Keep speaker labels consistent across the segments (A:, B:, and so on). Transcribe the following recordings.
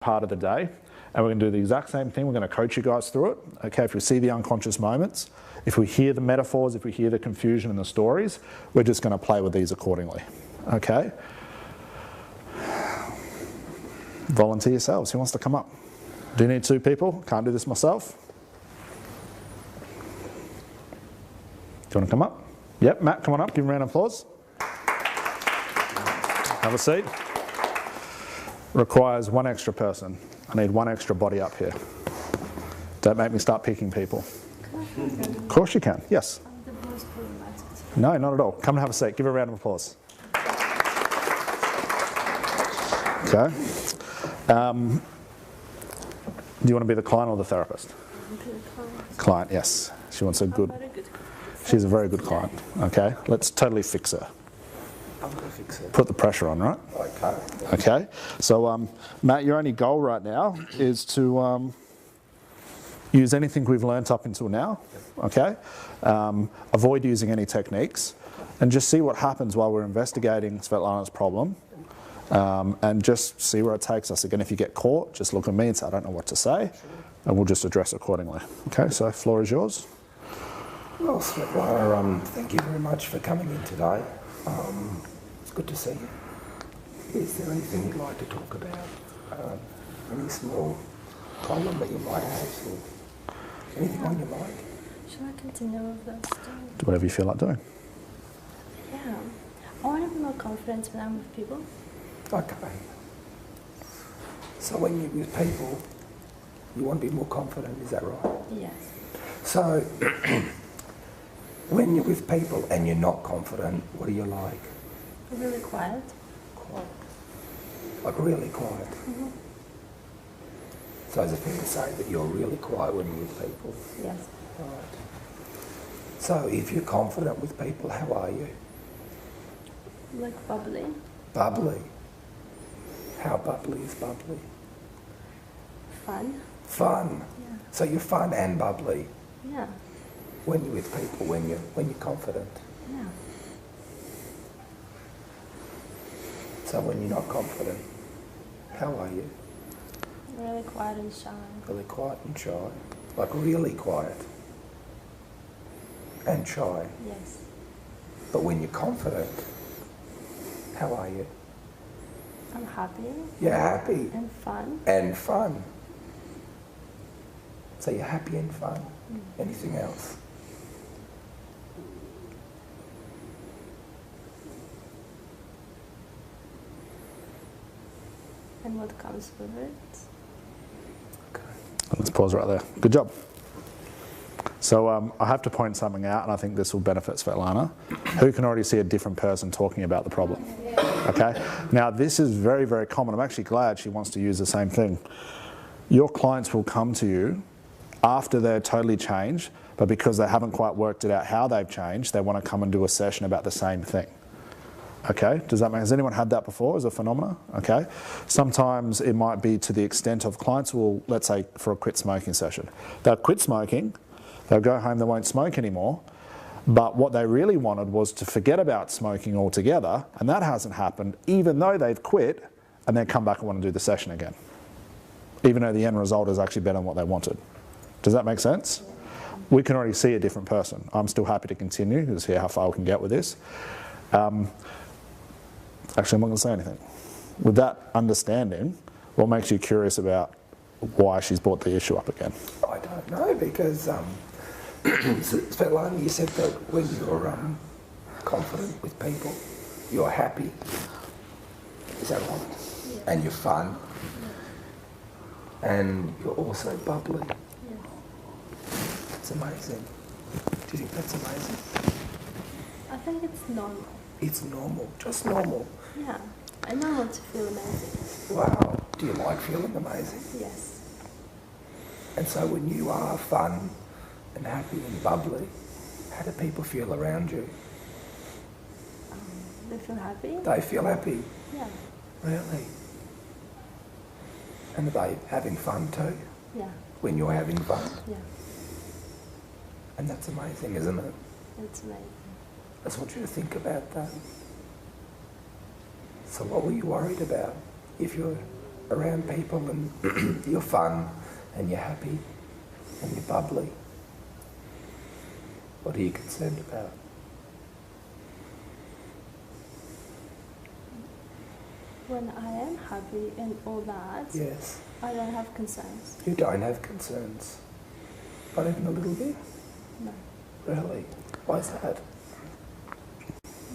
A: part of the day, and we're going to do the exact same thing. We're going to coach you guys through it. Okay, if we see the unconscious moments, if we hear the metaphors, if we hear the confusion and the stories, we're just going to play with these accordingly. Okay? Volunteer yourselves. Who wants to come up? Do you need 2 people? Can't do this myself. Do you want to come up? Yep, Matt, come on up. Give him a round of applause. Have a seat. Requires 1 extra person. I need 1 extra body up here. Don't make me start picking people. Of course you can, yes. No, not at all. Come and have a seat. Give a round of applause. Okay. Do you want to be the client or the therapist? Client, yes. She wants a good... She's a very good client. Okay, let's totally fix her.
B: I'm going to fix her.
A: Put the pressure on, right?
B: Okay.
A: Okay. So, Matt, your only goal right now is to use anything we've learnt up until now. Okay. Avoid using any techniques, and just see what happens while we're investigating Svetlana's problem, and just see where it takes us. Again, if you get caught, just look at me and say, I don't know what to say, and we'll just address accordingly. Okay. So, floor is yours.
B: Well, Svetlana, thank you very much for coming in today. It's good to see you. Is there anything you'd like to talk about? Any small problem that you might have? Or anything on your mind?
C: Should I continue with the story?
A: Do whatever you feel like doing.
C: Yeah. I want to be more confident when I'm with people.
B: Okay. So when you're with people, you want to be more confident, is that right?
C: Yes.
B: So, when you're with people and you're not confident, what are you like?
C: Really quiet.
B: Quiet. Like really quiet.
C: Mm-hmm.
B: So is it fair to say that you're really quiet when you're with people?
C: Yes.
B: Right. So if you're confident with people, how are you?
C: Like bubbly.
B: Bubbly. How bubbly is bubbly?
C: Fun.
B: Fun.
C: Yeah.
B: So you're fun and bubbly.
C: Yeah.
B: When you're with people, when you're confident.
C: Yeah.
B: So when you're not confident, how are you?
C: Really quiet and shy.
B: Really quiet and shy. Like really quiet and shy.
C: Yes.
B: But when you're confident, how are you?
C: I'm happy.
B: You're happy.
C: And fun.
B: And fun. So you're happy and fun. Anything else?
C: And what comes with it?
B: Okay.
A: Let's pause right there. Good job. So I have to point something out, and I think this will benefit Svetlana, who can already see a different person talking about the problem. Okay? Now, this is very, very common. I'm actually glad she wants to use the same thing. Your clients will come to you after they're totally changed, but because they haven't quite worked it out how they've changed, they want to come and do a session about the same thing. Okay, does that make, has anyone had that before as a phenomena? Okay, sometimes it might be to the extent of clients will, let's say for a quit smoking session, they'll quit smoking, they'll go home, they won't smoke anymore, but what they really wanted was to forget about smoking altogether, and that hasn't happened even though they've quit, and then come back and want to do the session again, even though the end result is actually better than what they wanted. Does that make sense? We can already see a different person. I'm still happy to continue to see how far we can get with this. Actually, I'm not going to say anything. With that understanding, what makes you curious about why she's brought the issue up again?
B: I don't know, because Svetlana, you said that when you're confident with people, you're happy. Is that right?
C: Yeah.
B: And you're fun. Yeah. And you're also bubbly.
C: Yeah.
B: That's amazing. Do you think that's amazing?
C: I think it's normal.
B: It's normal, just normal.
C: Yeah. I know how to feel amazing.
B: Wow. Do you like feeling amazing?
C: Yes.
B: And so when you are fun and happy and bubbly, how do people feel around you?
C: They feel happy.
B: They feel happy?
C: Yeah.
B: Really? And are they having fun too?
C: Yeah.
B: When you're having fun?
C: Yeah.
B: And that's amazing, isn't it?
C: It's amazing.
B: I just want you to think about that. So what were you worried about? If you're around people and you're fun and you're happy and you're bubbly? What are you concerned about?
C: When I am happy and all that,
B: Yes.
C: I don't have concerns.
B: You don't have concerns? Not even a little bit?
C: No,
B: Really? Why is that?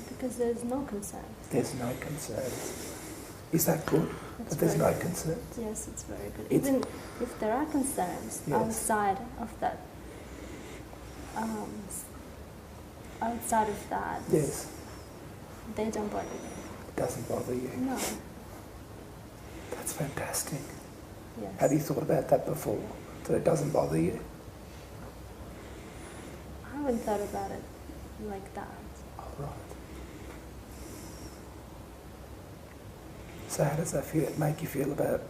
C: because there's no concerns.
B: There's no concerns. Is that good?
C: It's
B: That there's
C: very
B: no
C: good.
B: concerns?
C: Yes, it's very good.
B: It's-
C: Even if there are concerns
B: Yes.
C: outside of that, outside of that,
B: Yes.
C: they don't bother me.
B: It doesn't bother you?
C: No.
B: That's fantastic.
C: Yes.
B: Have you thought about that before? That it doesn't bother you?
C: I haven't thought about it like that.
B: Oh, right. So how does that make you feel about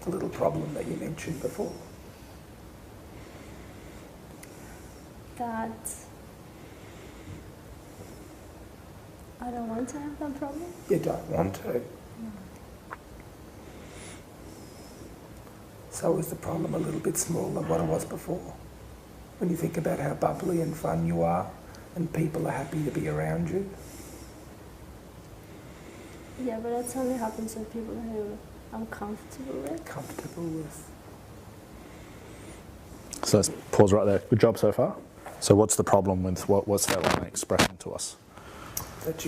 B: the little problem that you mentioned before?
C: That I don't want to have that problem.
B: You don't want to.
C: No.
B: So is the problem a little bit smaller than what it was before? When you think about how bubbly and fun you are and people are happy to be around you?
C: Yeah, but that only happens with people who I'm comfortable with.
B: Comfortable with?
A: So let's pause right there. Good job so far. So what's the problem with what's Svetlana expressing to us?
B: That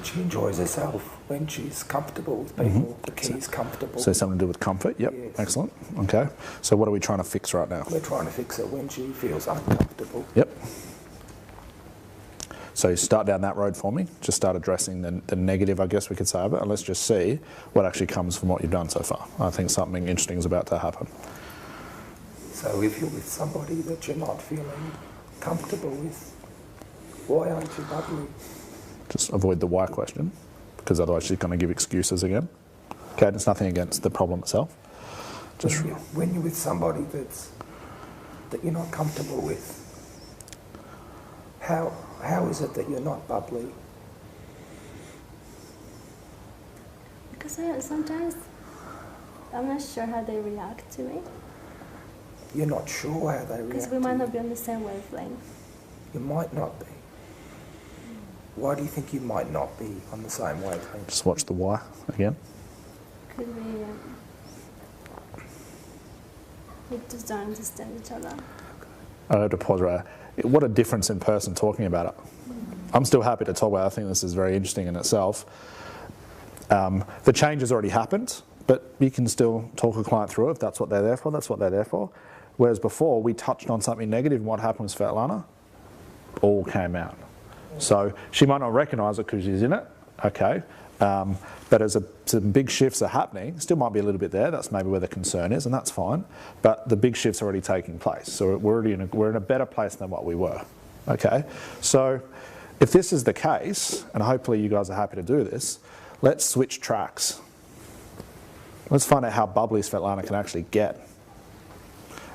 B: she enjoys herself when she's comfortable with people. The key is comfortable.
A: So something to do with comfort? Yep,
B: Yes.
A: excellent. Okay. So what are we trying to fix right now?
B: We're trying to fix her when she feels uncomfortable.
A: Yep. So you start down that road for me. Just start addressing the negative, I guess we could say, of it, and let's just see what actually comes from what you've done so far. I think something interesting is about to happen.
B: So if you're with somebody that you're not feeling comfortable with, why aren't you bubbly?
A: Just avoid the why question, because otherwise she's going to give excuses again. Okay, there's nothing against the problem itself. Just
B: When you're with somebody that you're not comfortable with, how is it that you're not bubbly?
C: Because sometimes I'm not sure how they react to me.
B: You're not sure how they react.
C: Because we
B: to
C: might
B: you.
C: not be on the same wavelength.
B: You might not be. Why do you think you might not be on the same wavelength?
A: Just watch the why again.
C: Could we just don't understand each other.
A: I have to pause right there. What a difference in person talking about it. I'm still happy to talk about it. I think this is very interesting in itself. The change has already happened, but you can still talk a client through it. If that's what they're there for, that's what they're there for. Whereas before, we touched on something negative, and what happened with Svetlana? All came out. So she might not recognise it because she's in it, okay. But as some big shifts are happening, still might be a little bit there. That's maybe where the concern is, and that's fine. But the big shifts are already taking place. So we're in a better place than what we were, okay. So if this is the case, and hopefully you guys are happy to do this, let's switch tracks. Let's find out how bubbly Svetlana can actually get.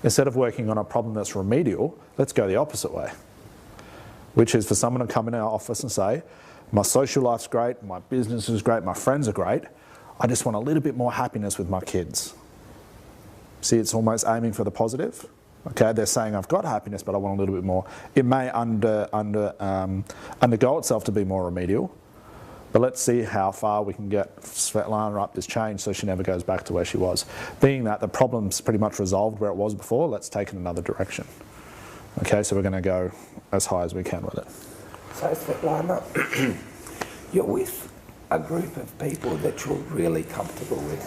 A: Instead of working on a problem that's remedial, let's go the opposite way, which is for someone to come in our office and say, my social life's great, my business is great, my friends are great, I just want a little bit more happiness with my kids. See, it's almost aiming for the positive. Okay, they're saying I've got happiness, but I want a little bit more. It may undergo itself to be more remedial, but let's see how far we can get Svetlana up this change so she never goes back to where she was. Being that the problem's pretty much resolved where it was before, let's take it another direction. Okay, so we're going to go as high as we can with it.
B: So Svetlana, you're with a group of people that you're really comfortable with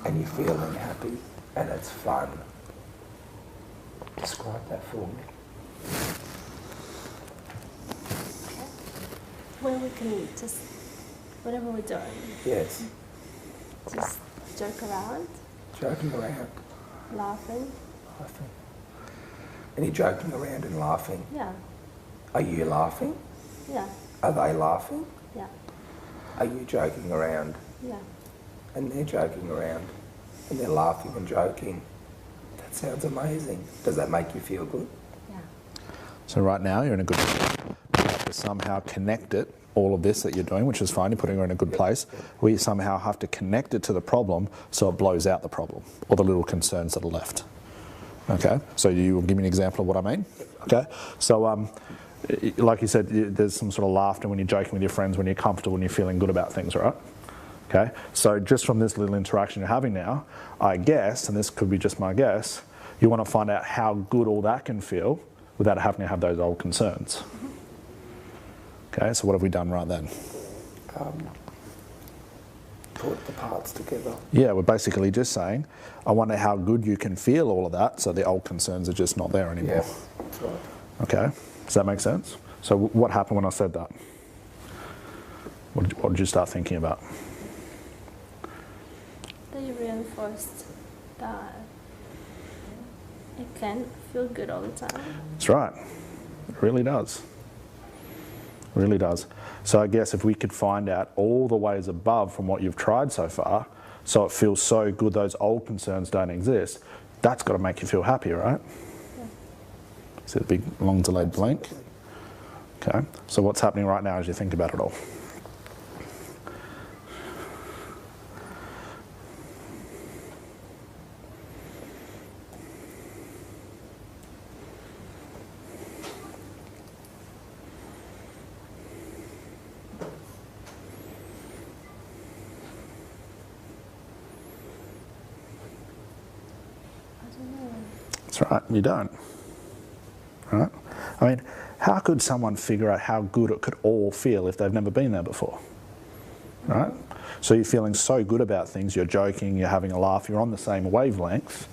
B: and you're feeling happy and it's fun. Describe that for me.
C: Where we can just, whatever we're doing,
B: Yes.
C: just joke around,
B: Joking around,
C: laughing.
B: laughing. And you're joking around and laughing.
C: Yeah,
B: Are you laughing?
C: yeah,
B: Are they laughing?
C: yeah,
B: Are you joking around
C: yeah.
B: and they're joking around and they're laughing and joking? That sounds amazing. Does that make you feel good?
C: Yeah.
A: So right now you're in a good position. You have to somehow connect it all of this that you're doing, which is fine, you're putting her in a good place. We somehow have to connect it to the problem so it blows out the problem or the little concerns that are left. Okay, so you will give me an example of what I mean? Okay, so like you said, there's some sort of laughter when you're joking with your friends, when you're comfortable, when you're feeling good about things, right? Okay, so just from this little interaction you're having now, I guess, and this could be just my guess, you want to find out how good all that can feel without having to have those old concerns. Okay, so what have we done right then?
B: Put the parts together.
A: Yeah, we're basically just saying, I wonder how good you can feel all of that, so the old concerns are just not there anymore.
B: Yeah, that's right.
A: Okay, does that make sense? So what happened when I said that? What did you start thinking about?
C: That you reinforced that it can feel good all the time.
A: That's right. It really does. It really does. So I guess if we could find out all the ways above from what you've tried so far, so it feels so good those old concerns don't exist, that's got to make you feel happy, right?
C: Yeah.
A: See the big long delayed blink? Okay, so what's happening right now as you think about it all? That's right, you don't. Right? I mean, how could someone figure out how good it could all feel if they've never been there before? Right? So you're feeling so good about things, you're joking, you're having a laugh, you're on the same wavelength,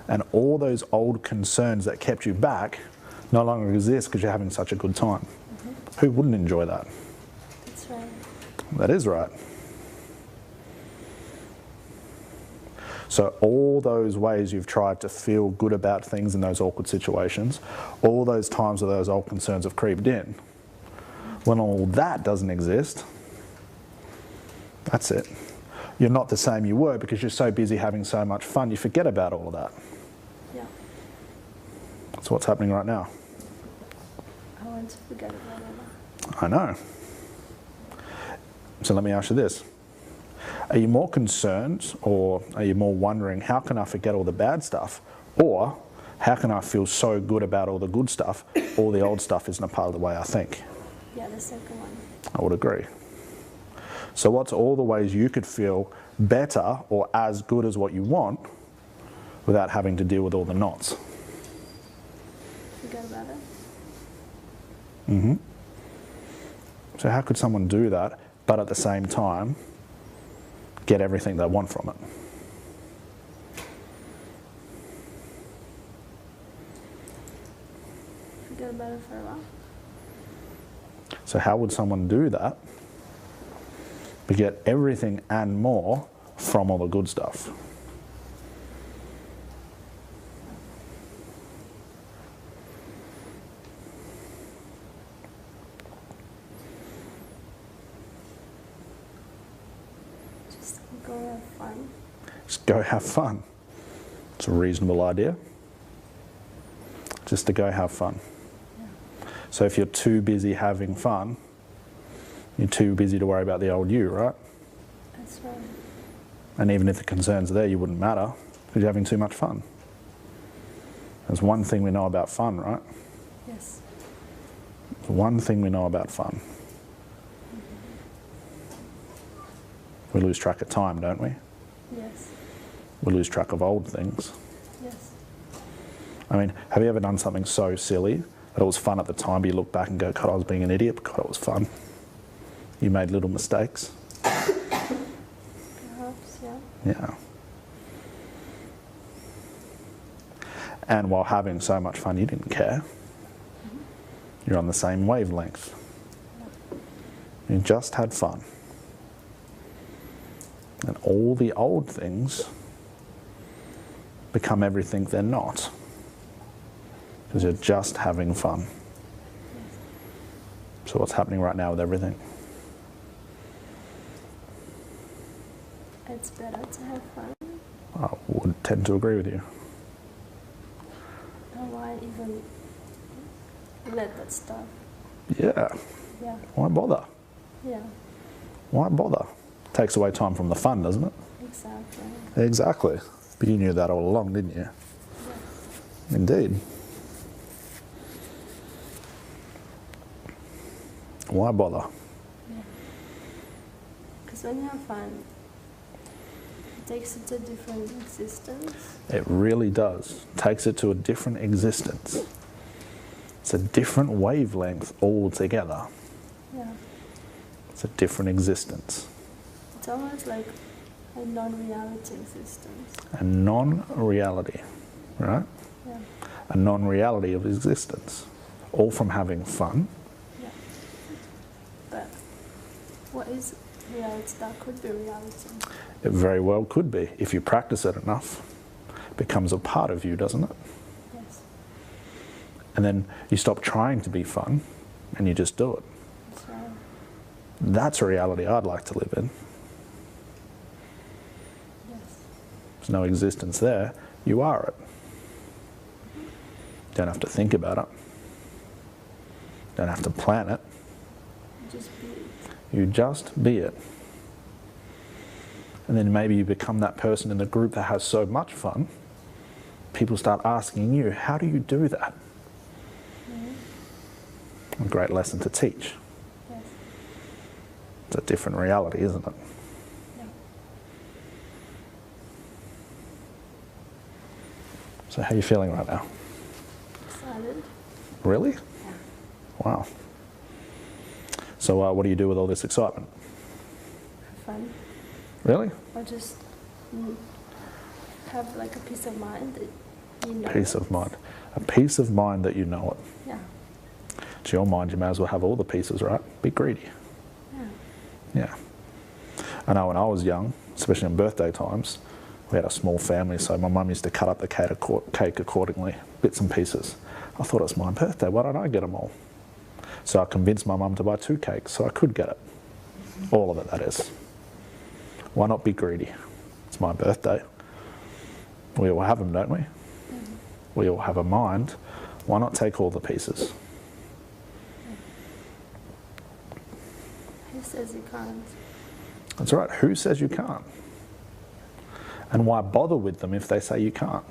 A: and all those old concerns that kept you back no longer exist because you're having such a good time. Mm-hmm. Who wouldn't enjoy that?
C: That's right.
A: That is right. So all those ways you've tried to feel good about things in those awkward situations, all those times where those old concerns have creeped in, when all that doesn't exist, that's it. You're not the same you were because you're so busy having so much fun, you forget about all of that.
C: Yeah.
A: That's what's happening right now.
C: I want to forget about it.
A: I know. So let me ask you this. Are you more concerned or are you more wondering, how can I forget all the bad stuff? Or how can I feel so good about all the good stuff, all the old stuff isn't a part of the way I think?
C: Yeah, the second one.
A: I would agree. So what's all the ways you could feel better or as good as what you want without having to deal with all the knots?
C: Forget about it.
A: Mm-hmm. So how could someone do that, but at the same time, get everything they want from it?
C: Forget about it for a while.
A: So how would someone do that but get everything and more from all the good stuff?
C: Just go have fun.
A: Just go have fun. It's a reasonable idea. Just to go have fun.
C: Yeah.
A: So if you're too busy having fun, you're too busy to worry about the old you, right?
C: That's right.
A: And even if the concerns are there, you wouldn't matter because you're having too much fun. There's one thing we know about fun, right?
C: Yes.
A: There's one thing we know about fun. We lose track of time, don't we?
C: Yes.
A: We lose track of old things.
C: Yes.
A: I mean, have you ever done something so silly that it was fun at the time, but you look back and go, God, I was being an idiot, but God, it was fun. You made little mistakes.
C: Perhaps, yeah.
A: Yeah. And while having so much fun, you didn't care.
C: Mm-hmm.
A: You're on the same wavelength. You just had fun. And all the old things become everything they're not. Because you're just having fun. So what's happening right now with everything?
C: It's better to have fun.
A: I would tend to agree with you.
C: And why even let that stuff?
A: Yeah.
C: Yeah.
A: Why bother?
C: Yeah,
A: Why bother? Takes away time from the fun, doesn't it?
C: exactly.
A: Exactly. But you knew that all along, didn't you? Indeed. Why bother?
C: Because when you have fun, it takes it to a different existence.
A: It really does. Takes it to a different existence. It's a different wavelength altogether.
C: Yeah.
A: It's a different existence.
C: It's almost like a non-reality existence.
A: A non-reality, right?
C: Yeah.
A: A non-reality of existence. All from having fun.
C: Yeah. But what is reality? That could be reality.
A: It very well could be. If you practice it enough, it becomes a part of you, doesn't it?
C: Yes.
A: And then you stop trying to be fun and you just do it.
C: That's right.
A: That's a reality I'd like to live in.
C: Yes.
A: There's no existence there. You are it. Don't have to think about it. Don't have to plan it.
C: Just be it.
A: You just be it. And then maybe you become that person in the group that has so much fun, people start asking you, how do you do that? A great lesson to teach.
C: Yes.
A: It's a different reality, isn't it?
C: Yeah.
A: So how are you feeling right now?
C: Excited.
A: Really?
C: Yeah.
A: Wow. So what do you do with all this excitement?
C: Have fun.
A: Really?
C: Or just have like a peace of mind that you know.
A: Peace of mind. A peace of mind that you know it.
C: Yeah.
A: To your mind, you may as well have all the pieces, right? Be greedy.
C: Yeah.
A: Yeah. I know when I was young, especially on birthday times, we had a small family, so my mum used to cut up the cake accordingly, bits and pieces. I thought it was my birthday, why don't I get them all? So I convinced my mum to buy 2 cakes so I could get it. All of it, that is. Why not be greedy? It's my birthday. We all have them, don't we? We all have a mind. Why not take all the pieces?
C: Who says you can't?
A: That's right. Who says you can't? And why bother with them if they say you can't?